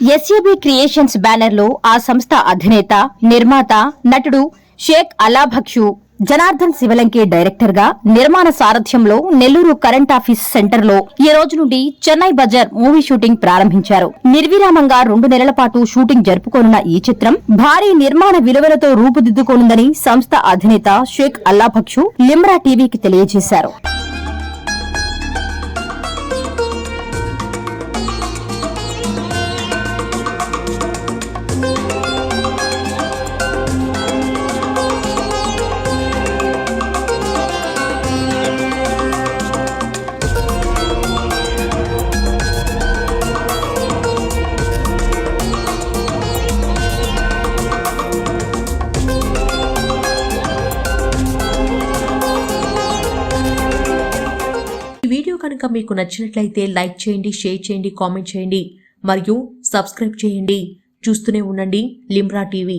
ఎస్ఏబీ creations banner లో ఆ సంస్థ అధినేత, నిర్మాత, నటుడు షేక్ అల్లాభక్షు జనార్దన్ శివలంకి డైరెక్టర్ గా నిర్మాణ సారథ్యంలో నెల్లూరు కరెంట్ ఆఫీస్ సెంటర్ లో ఈ రోజు నుండి చెన్నై బజార్ మూవీ షూటింగ్ ప్రారంభించారు. నిర్విరామంగా 2 నెలల పాటు షూటింగ్ జరుపుకోనున్న ఈ చిత్రం భారీ నిర్మాణ విలువలతో రూపుదిద్దుకోనుందని సంస్థ అధినేత షేక్ అల్లాభక్షు లిమ్రా టీవీకి తెలియజేశారు. ఈ వీడియో కనుక మీకు నచ్చినట్లయితే లైక్ చేయండి, షేర్ చేయండి, కామెంట్ చేయండి మరియు సబ్స్క్రైబ్ చేయండి. చూస్తూనే ఉండండి లిమ్రా టీవీ.